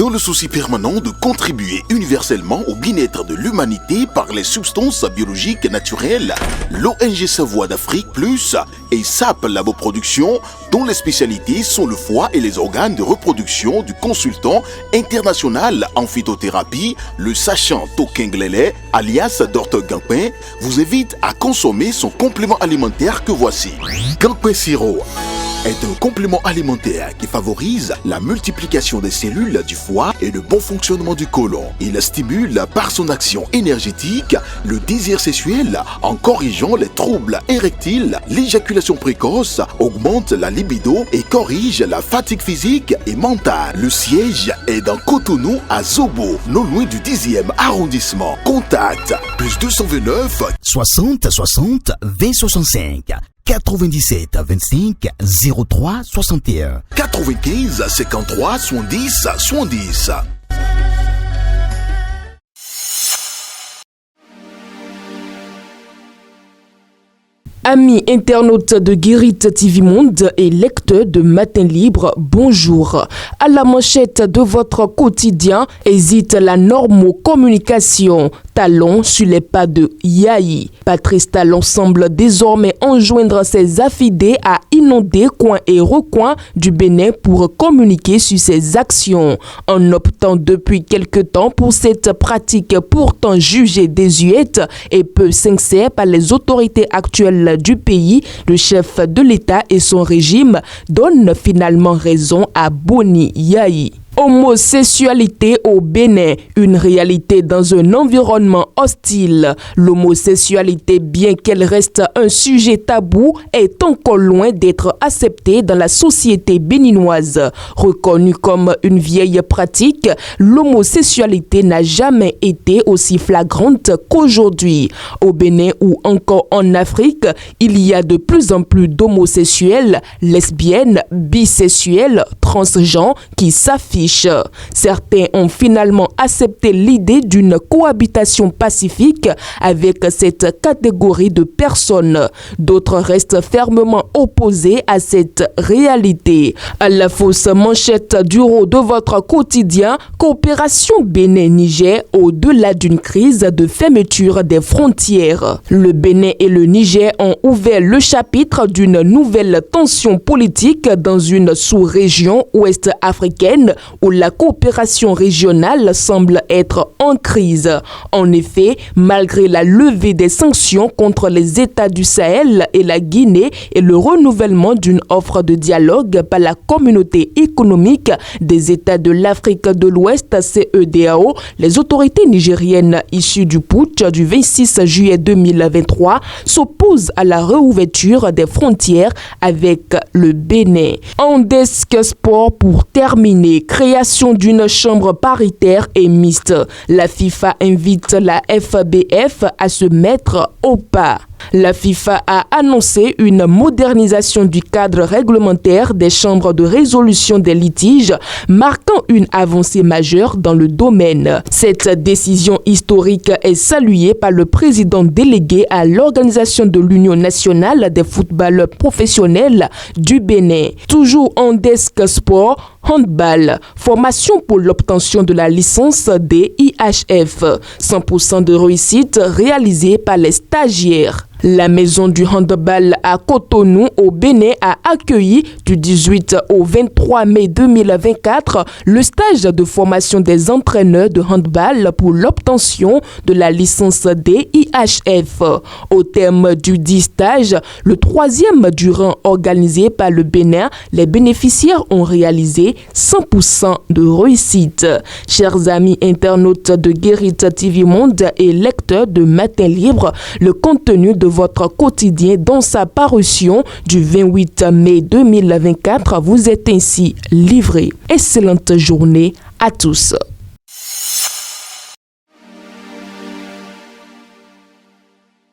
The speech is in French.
Dans le souci permanent de contribuer universellement au bien-être de l'humanité par les substances biologiques naturelles, l'ONG Savoie d'Afrique Plus et SAP Laboproduction, dont les spécialités sont le foie et les organes de reproduction du consultant international en phytothérapie, le sachant Tokenglele, alias Dr Gampin, vous invite à consommer son complément alimentaire que voici. Gampin Siro est un complément alimentaire qui favorise la multiplication des cellules du foie et le bon fonctionnement du côlon. Il stimule par son action énergétique le désir sexuel en corrigeant les troubles érectiles, l'éjaculation précoce, augmente la libido et corrige la fatigue physique et mentale. Le siège est dans Cotonou à Zobo, non loin du 10e arrondissement. Contact plus 229 60 60 20 65 97 25 03 61 95 53 70 70. Amis internautes de Guérit TV Monde et lecteurs de Matin Libre, bonjour. À la manchette de votre quotidien, hésite la Normocommunication. Talon sur les pas de Yahi. Patrice Talon semble désormais enjoindre ses affidés à inonder coins et recoins du Bénin pour communiquer sur ses actions. En optant depuis quelque temps pour cette pratique pourtant jugée désuète et peu sincère par les autorités actuelles du pays, le chef de l'État et son régime donnent finalement raison à Boni Yahi. Homosexualité au Bénin, une réalité dans un environnement hostile. L'homosexualité, bien qu'elle reste un sujet tabou, est encore loin d'être acceptée dans la société béninoise. Reconnue comme une vieille pratique, l'homosexualité n'a jamais été aussi flagrante qu'aujourd'hui. Au Bénin ou encore en Afrique, il y a de plus en plus d'homosexuels, lesbiennes, bisexuels, transgenres qui s'affichent. Certains ont finalement accepté l'idée d'une cohabitation pacifique avec cette catégorie de personnes. D'autres restent fermement opposés à cette réalité. À la fausse manchette du haut de votre quotidien, coopération Bénin-Niger au-delà d'une crise de fermeture des frontières. Le Bénin et le Niger ont ouvert le chapitre d'une nouvelle tension politique dans une sous-région ouest-africaine où la coopération régionale semble être en crise. En effet, malgré la levée des sanctions contre les États du Sahel et la Guinée et le renouvellement d'une offre de dialogue par la communauté économique des États de l'Afrique de l'Ouest, CEDEAO, les autorités nigériennes issues du putsch du 26 juillet 2023 s'opposent à la réouverture des frontières avec le Bénin. En desk sport pour terminer, création d'une chambre paritaire et mixte. La FIFA invite la FBF à se mettre au pas. La FIFA a annoncé une modernisation du cadre réglementaire des chambres de résolution des litiges, marquant une avancée majeure dans le domaine. Cette décision historique est saluée par le président délégué à l'Organisation de l'Union nationale des footballeurs professionnels du Bénin. Toujours en desk sport, handball, formation pour l'obtention de la licence des IHF. 100% de réussite réalisée par les stagiaires. La maison du handball à Cotonou au Bénin a accueilli du 18 au 23 mai 2024 le stage de formation des entraîneurs de handball pour l'obtention de la licence des IHF. Au terme du dit stage, le troisième du rang organisé par le Bénin, les bénéficiaires ont réalisé 100% de réussite. Chers amis internautes de Guérit TV Monde et lecteurs de Matin Libre, le contenu de votre quotidien dans sa parution du 28 mai 2024 vous est ainsi livré. Excellente journée à tous.